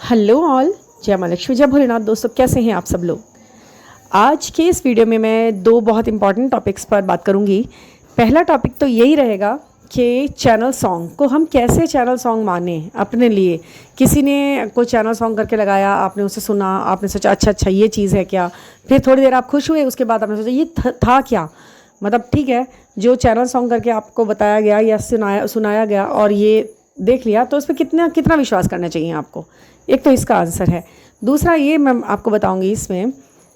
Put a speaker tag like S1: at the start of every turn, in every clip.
S1: Hello all, जय माँ लक्ष्मी, जय भोलेनाथ। दोस्तों, कैसे हैं आप सब लोग। आज के इस वीडियो में मैं दो बहुत इंपॉर्टेंट टॉपिक्स पर बात करूंगी। पहला टॉपिक तो यही रहेगा कि चैनल सॉन्ग को हम कैसे चैनल सॉन्ग माने अपने लिए। किसी ने कोई चैनल सॉन्ग करके लगाया, आपने उसे सुना, आपने सोचा अच्छा ये चीज़ है क्या। फिर थोड़ी देर आप खुश हुए, उसके बाद आपने सोचा ये था क्या। मतलब ठीक है, जो चैनल सॉन्ग करके आपको बताया गया या सुनाया गया और ये देख लिया, तो उस पर कितना विश्वास करना चाहिए आपको। एक तो इसका आंसर है। दूसरा ये मैं आपको बताऊंगी इसमें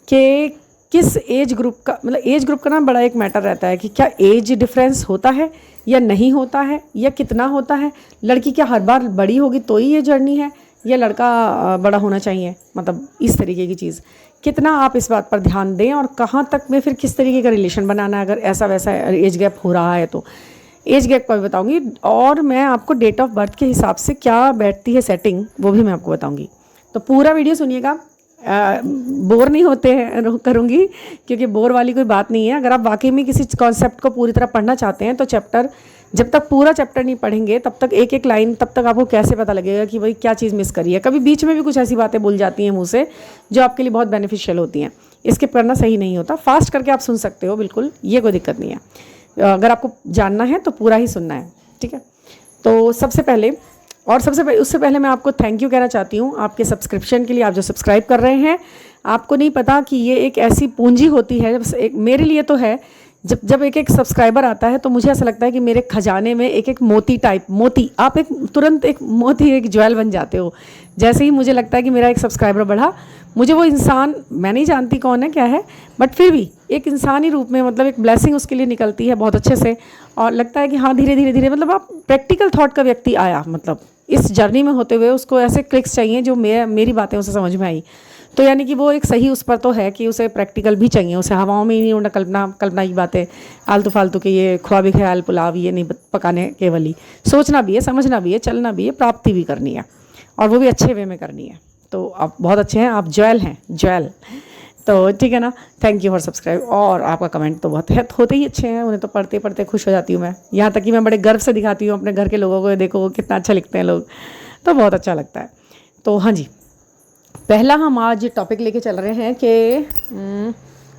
S1: कि किस एज ग्रुप का, मतलब एज ग्रुप का ना बड़ा एक मैटर रहता है कि क्या एज डिफरेंस होता है या नहीं होता है, या कितना होता है। लड़की क्या हर बार बड़ी होगी तो ही ये जर्नी है, या लड़का बड़ा होना चाहिए। मतलब इस तरीके की चीज़ कितना आप इस बात पर ध्यान दें, और कहाँ तक में फिर किस तरीके का रिलेशन बनाना है अगर ऐसा वैसा एज गैप हो रहा है तो। एज गैप का भी बताऊंगी, और मैं आपको डेट ऑफ बर्थ के हिसाब से क्या बैठती है सेटिंग, वो भी मैं आपको बताऊंगी। तो पूरा वीडियो सुनिएगा, बोर नहीं होते हैं करूँगी, क्योंकि बोर वाली कोई बात नहीं है। अगर आप वाकई में किसी कॉन्सेप्ट को पूरी तरह पढ़ना चाहते हैं तो चैप्टर, जब तक पूरा चैप्टर नहीं पढ़ेंगे तब तक एक एक लाइन, तब तक आपको कैसे पता लगेगा कि भाई क्या चीज़ मिस करी है। कभी बीच में भी कुछ ऐसी बातें बोल जाती हैं मुँह से जो आपके लिए बहुत बेनिफिशियल होती हैं। स्किप करना सही नहीं होता। फास्ट करके आप सुन सकते हो, बिल्कुल, ये कोई दिक्कत नहीं है। अगर आपको जानना है तो पूरा ही सुनना है, ठीक है। तो सबसे पहले उससे पहले मैं आपको थैंक यू कहना चाहती हूँ आपके सब्सक्रिप्शन के लिए। आप जो सब्सक्राइब कर रहे हैं, आपको नहीं पता कि ये एक ऐसी पूंजी होती है, एक मेरे लिए तो है। जब एक एक सब्सक्राइबर आता है तो मुझे ऐसा लगता है कि मेरे खजाने में एक एक मोती, आप एक तुरंत एक मोती, एक ज्वेल बन जाते हो। जैसे ही मुझे लगता है कि मेरा एक सब्सक्राइबर बढ़ा, मुझे वो इंसान, मैं नहीं जानती कौन है क्या है, बट फिर भी एक इंसानी रूप में, मतलब एक ब्लेसिंग उसके लिए निकलती है बहुत अच्छे से। और लगता है कि हाँ, धीरे धीरे मतलब आप प्रैक्टिकल थॉट का व्यक्ति आया, मतलब इस जर्नी में होते हुए उसको ऐसे क्लिक्स चाहिए जो मेरी बातें उसे समझ में आई। तो यानी कि वो एक सही उस पर तो है कि उसे प्रैक्टिकल भी चाहिए, उसे हवाओं में ही नहीं उड़ना, कल्पना की बातें, आलतू फालतू के ये ख्वाबी ख्याल पुलाव ये नहीं पकाने केवल ही। सोचना भी है, समझना भी है, चलना भी है, प्राप्ति भी करनी है, और वो भी अच्छे वे में करनी है। तो आप बहुत अच्छे हैं, आप ज्वेल हैं, ज्वेल। तो ठीक है ना, थैंक यू फॉर सब्सक्राइब। और आपका कमेंट तो बहुत है, होते ही अच्छे हैं, उन्हें तो पढ़ते पढ़ते खुश हो जाती हूँ मैं। यहाँ तक कि मैं बड़े गर्व से दिखाती हूँ अपने घर के लोगों को, देखो कितना अच्छा लिखते हैं लोग, तो बहुत अच्छा लगता है। तो हाँ जी, पहला हम आज टॉपिक लेके चल रहे हैं कि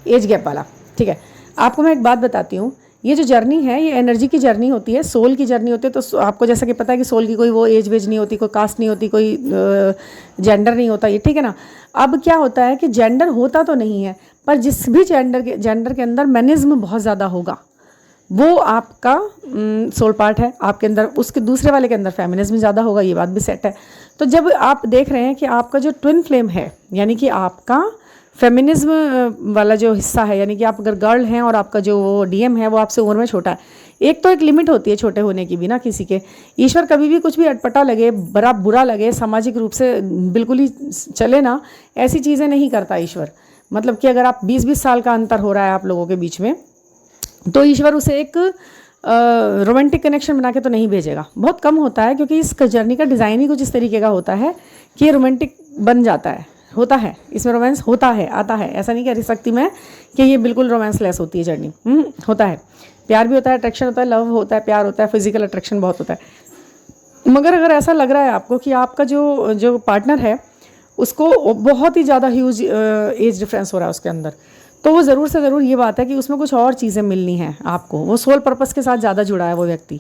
S1: एज गैप वाला, ठीक है। आपको मैं एक बात बताती हूँ, ये जो जर्नी है ये एनर्जी की जर्नी होती है, सोल की जर्नी होती है। तो आपको जैसा कि पता है कि सोल की कोई वो एज वेज नहीं होती, कोई कास्ट नहीं होती, कोई जेंडर नहीं होता, ये ठीक है ना। अब क्या होता है कि जेंडर होता तो नहीं है, पर जिस भी जेंडर के अंदर मैनिज्म बहुत ज़्यादा होगा, वो आपका सोल पार्ट है आपके अंदर। उसके दूसरे वाले के अंदर फेमिनिज्म ज़्यादा होगा, ये बात भी सेट है। तो जब आप देख रहे हैं कि आपका जो ट्विन फ्लेम है, यानी कि आपका फेमिनिज्म वाला जो हिस्सा है, यानी कि आप अगर गर्ल हैं और आपका जो वो डीएम है वो आपसे उम्र में छोटा है, एक तो एक लिमिट होती है छोटे होने की भी ना किसी के। ईश्वर कभी भी कुछ भी अटपटा लगे, बड़ा बुरा लगे, सामाजिक रूप से बिल्कुल ही चले ना, ऐसी चीज़ें नहीं करता ईश्वर। मतलब कि अगर आप 20-20 साल का अंतर हो रहा है आप लोगों के बीच में, तो ईश्वर उसे एक रोमांटिक कनेक्शन बना के तो नहीं भेजेगा, बहुत कम होता है, क्योंकि इस जर्नी का डिज़ाइन ही कुछ इस तरीके का होता है कि ये रोमांटिक बन जाता है, होता है, इसमें रोमांस होता है, आता है। ऐसा नहीं कह सकती मैं कि ये बिल्कुल रोमांस लेस होती है जर्नी, होता है, प्यार भी होता है, अट्रैक्शन होता है, लव होता है, प्यार होता है, फिजिकल अट्रैक्शन बहुत होता है। मगर अगर ऐसा लग रहा है आपको कि आपका जो पार्टनर है उसको बहुत ही ज़्यादा ह्यूज एज डिफरेंस हो रहा है उसके अंदर, तो वो ज़रूर से ज़रूर ये बात है कि उसमें कुछ और चीज़ें मिलनी हैं आपको। वो सोल पर्पस के साथ ज़्यादा जुड़ा है वो व्यक्ति।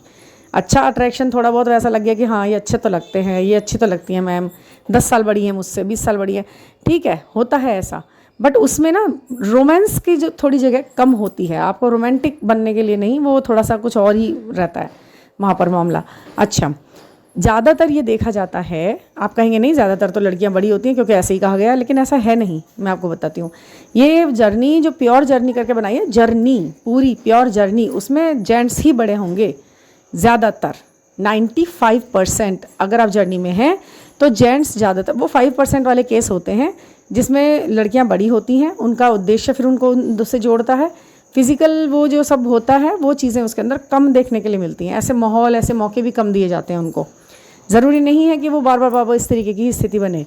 S1: अच्छा अट्रैक्शन थोड़ा बहुत वैसा लग गया कि हाँ ये अच्छे तो लगते हैं, ये अच्छी तो लगती हैं मैम, 10 साल बड़ी हैं मुझसे, 20 साल बड़ी है, ठीक है, होता है ऐसा। बट उसमें ना रोमांस की जो थोड़ी जगह कम होती है, आपको रोमांटिक बनने के लिए नहीं, वो थोड़ा सा कुछ और ही रहता है वहाँ पर मामला। अच्छा, ज़्यादातर ये देखा जाता है, आप कहेंगे नहीं ज़्यादातर तो लड़कियां बड़ी होती हैं क्योंकि ऐसे ही कहा गया, लेकिन ऐसा है नहीं। मैं आपको बताती हूँ, ये जर्नी जो प्योर जर्नी करके बनाई है, जर्नी पूरी प्योर जर्नी, उसमें जेंट्स ही बड़े होंगे ज़्यादातर। 95% अगर आप जर्नी में हैं तो जेंट्स ज़्यादातर, वो 5% वाले केस होते हैं जिसमें लड़कियाँ बड़ी होती हैं, उनका उद्देश्य फिर उनको उससे जोड़ता है। फिज़िकल वो जो सब होता है वो चीज़ें उसके अंदर कम देखने के लिए मिलती हैं, ऐसे माहौल, ऐसे मौके भी कम दिए जाते हैं उनको। ज़रूरी नहीं है कि वो बार बार इस तरीके की स्थिति बने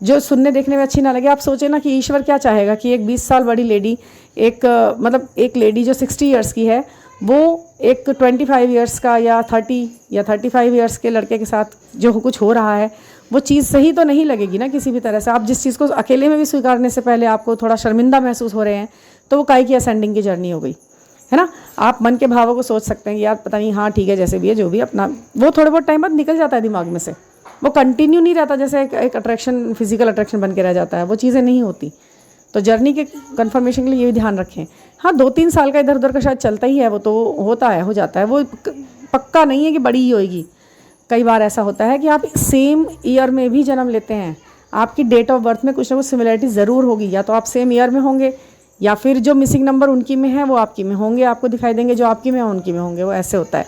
S1: जो सुनने देखने में अच्छी ना लगे। आप सोचें ना कि ईश्वर क्या चाहेगा कि एक 20 साल बड़ी लेडी, मतलब एक लेडी जो 60 ईयर्स की है, वो एक 25 ईयर्स का या 30 या 35 ईयर्स के लड़के के साथ जो कुछ हो रहा है वो चीज़ सही तो नहीं लगेगी ना किसी भी तरह से। आप जिस चीज़ को अकेले में भी स्वीकारने से पहले आपको थोड़ा शर्मिंदा महसूस हो रहे हैं, तो वो काहे की असेंडिंग की जर्नी हो गई, है ना। आप मन के भावों को सोच सकते हैं कि यार पता नहीं, हाँ ठीक है, जैसे भी है, जो भी अपना, वो थोड़े बहुत टाइम बाद निकल जाता है दिमाग में से, वो कंटिन्यू नहीं रहता, जैसे एक अट्रैक्शन, फिजिकल अट्रैक्शन बन के रह जाता है, वो चीज़ें नहीं होती। तो जर्नी के कन्फर्मेशन के लिए ये भी ध्यान रखें। हाँ, 2-3 साल का इधर उधर का शायद चलता ही है, वो तो होता है, हो जाता है, वो पक्का नहीं है कि बड़ी ही होएगी। कई बार ऐसा होता है कि आप सेम ईयर में भी जन्म लेते हैं, आपकी डेट ऑफ बर्थ में कुछ ना कुछ सिमिलरिटी ज़रूर होगी, या तो आप सेम ईयर में होंगे, या फिर जो मिसिंग नंबर उनकी में है वो आपकी में होंगे, आपको दिखाई देंगे, जो आपकी में है उनकी में होंगे, वो ऐसे होता है।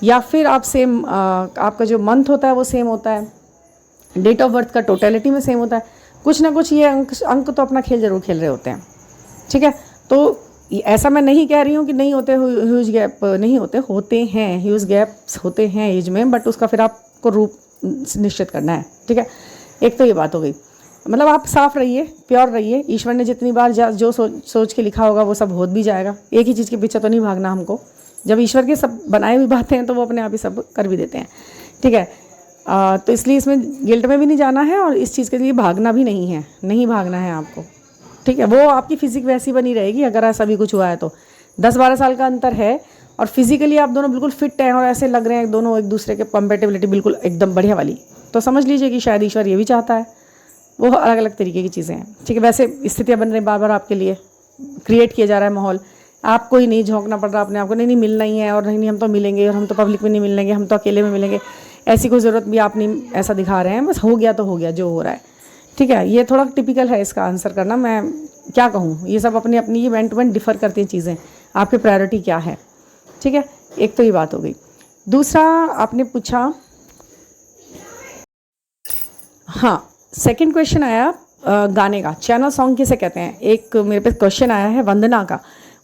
S1: या फिर आप सेम, आपका जो मंथ होता है वो सेम होता है, डेट ऑफ बर्थ का टोटलिटी में सेम होता है, कुछ ना कुछ ये अंक तो अपना खेल ज़रूर खेल रहे होते हैं, ठीक है। तो ऐसा मैं नहीं कह रही हूँ कि नहीं होते, ह्यूज गैप नहीं होते, होते हैं, ह्यूज गैप्स होते हैं एज में, बट उसका फिर आपको रूप निश्चित करना है, ठीक है। एक तो ये बात हो गई, मतलब आप साफ रहिए, प्योर रहिए। ईश्वर ने जितनी बार जो सोच के लिखा होगा वो सब हो भी जाएगा। एक ही चीज़ के पीछे तो नहीं भागना हमको। जब ईश्वर के सब बनाए हुई बातें हैं तो वो अपने आप ही सब कर भी देते हैं, ठीक है। तो इसलिए इसमें गिल्ट में भी नहीं जाना है, और इस चीज़ के लिए भागना भी नहीं है, नहीं भागना है आपको, ठीक है। वो आपकी फिजिक वैसी बनी रहेगी अगर ऐसा भी कुछ हुआ है तो। 10-12 साल का अंतर है, और फिजिकली आप दोनों बिल्कुल फिट हैं और ऐसे लग रहे हैं दोनों एक दूसरे के, कंपेटेबिलिटी बिल्कुल एकदम बढ़िया वाली, तो समझ लीजिए कि शायद ईश्वर ये भी चाहता है। वो अलग अलग तरीके की चीज़ें हैं, ठीक है। वैसे स्थितियाँ बन रही बार बार आपके लिए, क्रिएट किया जा रहा है माहौल, आपको ही नहीं झोंकना पड़ रहा अपने आप को, नहीं मिलना ही है, और नहीं हम तो मिलेंगे, और हम तो पब्लिक में नहीं मिलेंगे, हम तो अकेले में मिलेंगे, ऐसी कोई ज़रूरत भी आप नहीं ऐसा दिखा रहे हैं, बस हो गया तो हो गया जो हो रहा है, ठीक है। ये थोड़ा टिपिकल है इसका आंसर करना, मैं क्या कहूँ, ये सब अपनी अपनी इवेंट टू इवेंट डिफ़र करती हैं चीज़ें, आपकी प्रायोरिटी क्या है, ठीक है। एक तो ये बात हो गई। दूसरा आपने पूछा, हाँ, सेकंड क्वेश्चन आया गाने का, चैनल सॉन्ग किसे कहते हैं। एक मेरे पे क्वेश्चन आया है वंदना का,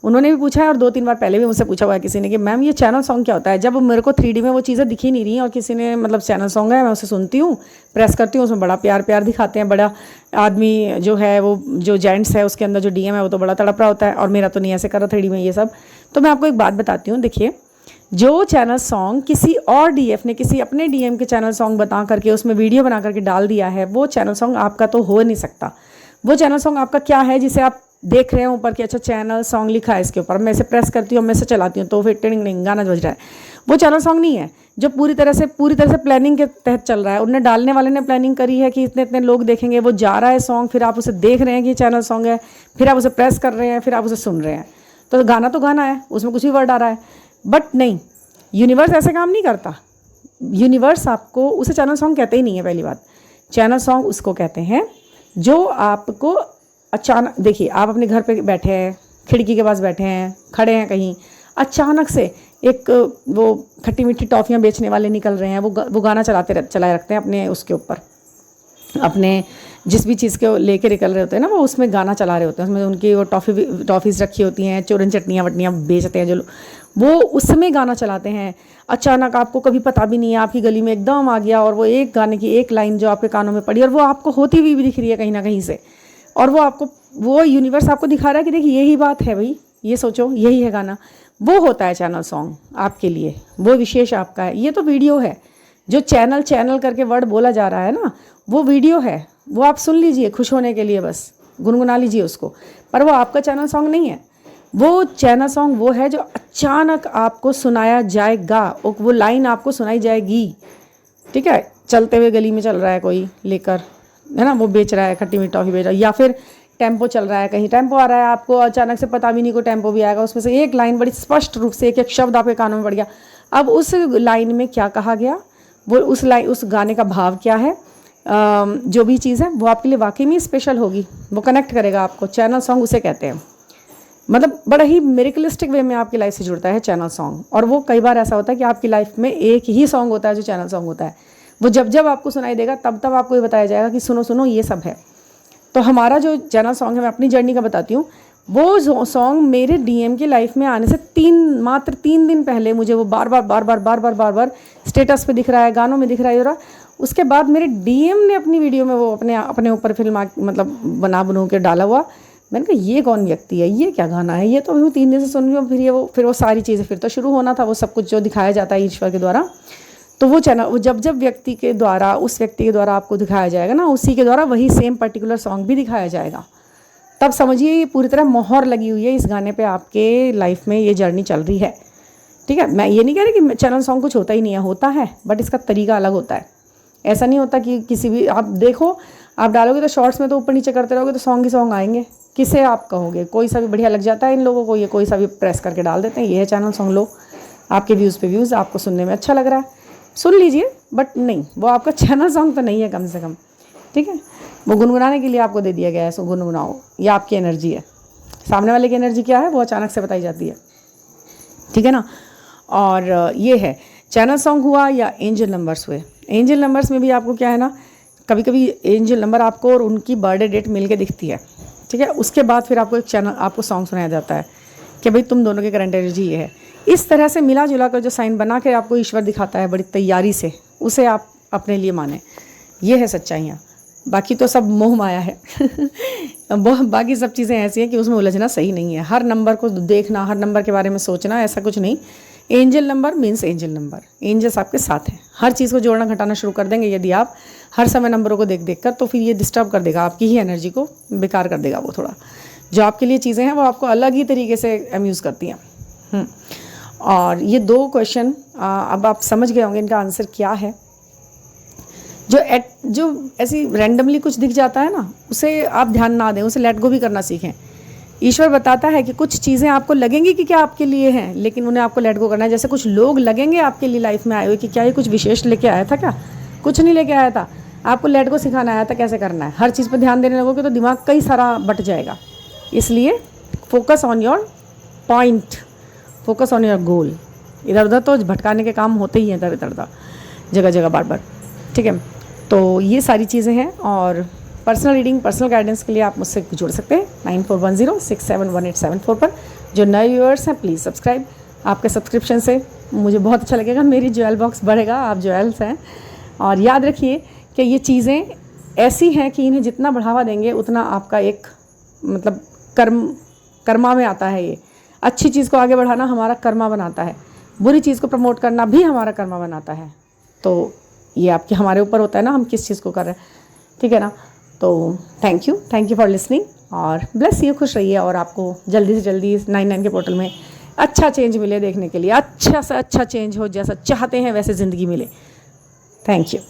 S1: उन्होंने भी पूछा है, और 2-3 बार पहले भी मुझसे पूछा हुआ है किसी ने कि मैम ये चैनल सॉन्ग क्या होता है। जब मेरे को 3D में वो चीज़ें दिखी नहीं रही और किसी ने मतलब चैनल सॉन्ग है, मैं उसे सुनती हूँ, प्रेस करती हूँ, उसमें बड़ा प्यार प्यार दिखाते हैं, बड़ा आदमी जो है वो जो जेंट्स है उसके अंदर जो DM है वो तो बड़ा तड़प रहा होता है, और मेरा तो नहीं ऐसे कर रहा 3D में ये सब। तो मैं आपको एक बात बताती हूँ, देखिए, जो चैनल सॉन्ग किसी और DF ने किसी अपने DM के चैनल सॉन्ग बता करके उसमें वीडियो बना करके डाल दिया है, वो चैनल सॉन्ग आपका तो हो नहीं सकता। वो चैनल सॉन्ग आपका क्या है जिसे आप देख रहे हैं ऊपर कि अच्छा चैनल सॉन्ग लिखा है इसके ऊपर, मैं इसे प्रेस करती हूँ, मैं इसे चलाती हूँ तो फिर टिंग टिंग गाना बज रहा है, वो चैनल सॉन्ग नहीं है। जो पूरी तरह से प्लानिंग के तहत चल रहा है, उन्हें डालने वाले ने प्लानिंग करी है कि इतने इतने लोग देखेंगे, वो जा रहा है सॉन्ग, फिर आप उसे देख रहे हैं कि चैनल सॉन्ग है, फिर आप उसे प्रेस कर रहे हैं, फिर आप उसे सुन रहे हैं, तो गाना है, उसमें कुछ भी वर्ड आ रहा है। बट नहीं, यूनिवर्स ऐसे काम नहीं करता। यूनिवर्स आपको उसे चैनल सॉन्ग कहते ही नहीं है। पहली बात, चैनल सॉन्ग उसको कहते हैं जो आपको अचानक, देखिए आप अपने घर पे बैठे हैं, खिड़की के पास बैठे हैं, खड़े हैं कहीं, अचानक से एक वो खट्टी मीठी टॉफ़ियाँ बेचने वाले निकल रहे हैं, वो गाना चलाए रखते हैं अपने उसके ऊपर, अपने जिस भी चीज़ को लेके निकल रहे होते हैं ना, वो उसमें गाना चला रहे होते हैं, उसमें उनकी वो टॉफ़ीज़ रखी होती हैं, चूरन चटनियाँ वटनियाँ बेचते हैं जो लोग, वो उसमें गाना चलाते हैं। अचानक आपको कभी पता भी नहीं है, आपकी गली में एकदम आ गया, और वो एक गाने की एक लाइन जो आपके कानों में पड़ी, और वो आपको होती हुई भी दिख रही है कहीं ना कहीं से, और वो यूनिवर्स आपको दिखा रहा है कि देखिए यही बात है भाई, ये सोचो यही है गाना, वो होता है चैनल सॉन्ग आपके लिए, वो विशेष आपका है। ये तो वीडियो है, जो चैनल करके वर्ड बोला जा रहा है ना, वो वीडियो है, वो आप सुन लीजिए खुश होने के लिए, बस गुनगुना लीजिए उसको, पर वो आपका चैनल सॉन्ग नहीं है। वो चैनल सॉन्ग वो है जो अचानक आपको सुनाया जाएगा, वो लाइन आपको सुनाई जाएगी, ठीक है। चलते हुए गली में चल रहा है कोई लेकर, है ना, वो बेच रहा है, खट्टी मीठी टॉफ़ी बेच रहा है, या फिर टेम्पो चल रहा है, कहीं टेम्पो आ रहा है, आपको अचानक से पता भी नहीं कोई टेम्पो भी आएगा, उसमें से एक लाइन बड़ी स्पष्ट रूप से एक एक शब्द आपके कानों में पड़ गया। अब उस लाइन में क्या कहा गया, वो उस गाने का भाव क्या है, जो भी चीज़ है वो आपके लिए वाकई में स्पेशल होगी, वो कनेक्ट करेगा आपको। चैनल सॉन्ग उसे कहते हैं, मतलब बड़ा ही मिरेकलिस्टिक वे में आपकी लाइफ से जुड़ता है चैनल सॉन्ग। और वो कई बार ऐसा होता है कि आपकी लाइफ में एक ही सॉन्ग होता है जो चैनल सॉन्ग होता है, वो जब आपको सुनाई देगा तब आपको ये बताया जाएगा कि सुनो सुनो ये सब है। तो हमारा जो चैनल सॉन्ग है, मैं अपनी जर्नी का बताती हूँ, वो सॉन्ग मेरे DM की लाइफ में आने से मात्र 3 दिन पहले मुझे वो बार बार स्टेटस पे दिख रहा है, गानों में दिख रहा है। उसके बाद मेरे DM ने अपनी वीडियो में वो अपने ऊपर फिल्म मतलब बना के डाला हुआ। मैंने कहा ये कौन व्यक्ति है, ये क्या गाना है, ये तो मैं 3 दिन से सुन रही हूँ। फिर वो सारी चीज़ें फिर तो शुरू होना था, वो सब कुछ जो दिखाया जाता है ईश्वर के द्वारा। तो वो चैनल, वो जब जब व्यक्ति के द्वारा, उस व्यक्ति के द्वारा आपको दिखाया जाएगा ना, उसी के द्वारा वही सेम पर्टिकुलर सॉन्ग भी दिखाया जाएगा। तब समझिए ये पूरी तरह मोहर लगी हुई है इस गाने पे, आपके लाइफ में ये जर्नी चल रही है। ठीक है, मैं ये नहीं कह रही कि चैनल सॉन्ग कुछ होता ही नहीं है, होता है, बट इसका तरीका अलग होता है। ऐसा नहीं होता कि किसी भी, आप देखो, आप डालोगे तो शॉर्ट्स में तो ऊपर नीचे करते रहोगे तो सॉन्ग ही सॉन्ग आएंगे। किसे आप कहोगे? कोई सा भी बढ़िया लग जाता है इन लोगों को, ये कोई सा भी प्रेस करके डाल देते हैं, ये है चैनल सॉन्ग, लो आपके व्यूज़ पे व्यूज़, आपको सुनने में अच्छा लग रहा है, सुन लीजिए, बट नहीं, वो आपका चैनल सॉन्ग तो नहीं है कम से कम। ठीक है, वो गुनगुनाने के लिए आपको दे दिया गया है, सो गुनगुनाओ, ये आपकी एनर्जी है। सामने वाले की एनर्जी क्या है वो अचानक से बताई जाती है। ठीक है ना। और ये है चैनल सॉन्ग हुआ या एंजल नंबर्स हुए। एंजल नंबर्स में भी आपको क्या है ना, कभी कभी एंजल नंबर आपको और उनकी बर्थडे डेट मिल के दिखती है। ठीक है, उसके बाद फिर आपको एक चैनल, आपको सॉन्ग सुनाया जाता है कि भाई तुम दोनों की करंट एनर्जी ये है। इस तरह से मिला जुला कर जो साइन बना के आपको ईश्वर दिखाता है बड़ी तैयारी से, उसे आप अपने लिए माने। ये है सच्चाइयाँ, बाकी तो सब मोह माया है। बाकी सब चीज़ें ऐसी हैं कि उसमें उलझना सही नहीं है। हर नंबर को देखना, हर नंबर के बारे में सोचना, ऐसा कुछ नहीं। Angel number means angel number, angels आपके साथ हैं। हर चीज़ को जोड़ना घटाना शुरू कर देंगे यदि आप हर समय नंबरों को देख देख कर, तो फिर ये डिस्टर्ब कर देगा आपकी ही एनर्जी को, बेकार कर देगा वो थोड़ा। जो आपके लिए चीज़ें हैं वो आपको अलग ही तरीके से अम्यूज़ करती हैं। और ये 2 क्वेश्चन अब आप समझ गए होंगे इनका आंसर क्या है। जो ऐसी रैंडमली कुछ दिख जाता है ना, उसे आप ध्यान ना दें, उसे लेट गो भी करना सीखें। ईश्वर बताता है कि कुछ चीज़ें आपको लगेंगी कि क्या आपके लिए हैं, लेकिन उन्हें आपको लेट गो करना है। जैसे कुछ लोग लगेंगे आपके लिए लाइफ में आए हुए कि क्या ये कुछ विशेष लेके आया था, क्या कुछ नहीं लेके आया था, आपको लेट गो सिखाना आया था कैसे करना है। हर चीज़ पर ध्यान देने लगोगे तो दिमाग कई सारा बट जाएगा। इसलिए focus on your point, focus on your goal. इधर उधर तो भटकाने के काम होते ही हैं, इधर उधर जगह जगह बार बार। ठीक है, तो ये सारी चीज़ें हैं। और पर्सनल रीडिंग, पर्सनल गाइडेंस के लिए आप मुझसे जुड़ सकते हैं 9410671874 पर। जो नए व्यूअर्स हैं प्लीज़ सब्सक्राइब। आपके सब्सक्रिप्शन से मुझे बहुत अच्छा लगेगा, मेरी ज्वेल बॉक्स बढ़ेगा, आप ज्वेल्स हैं। और याद रखिए कि ये चीज़ें ऐसी हैं कि इन्हें जितना बढ़ावा देंगे उतना आपका एक मतलब कर्मा में आता है। ये अच्छी चीज़ को आगे बढ़ाना हमारा कर्मा बनाता है, बुरी चीज़ को प्रमोट करना भी हमारा कर्मा बनाता है। तो ये आपके हमारे ऊपर होता है ना, हम किस चीज़ को कर रहे हैं। ठीक है ना। तो थैंक यू फॉर लिसनिंग और ब्लेस यू, खुश रहिए। और आपको जल्दी से जल्दी 99 के पोर्टल में अच्छा चेंज मिले देखने के लिए, अच्छा से अच्छा चेंज हो, जैसा चाहते हैं वैसे ज़िंदगी मिले। Thank you.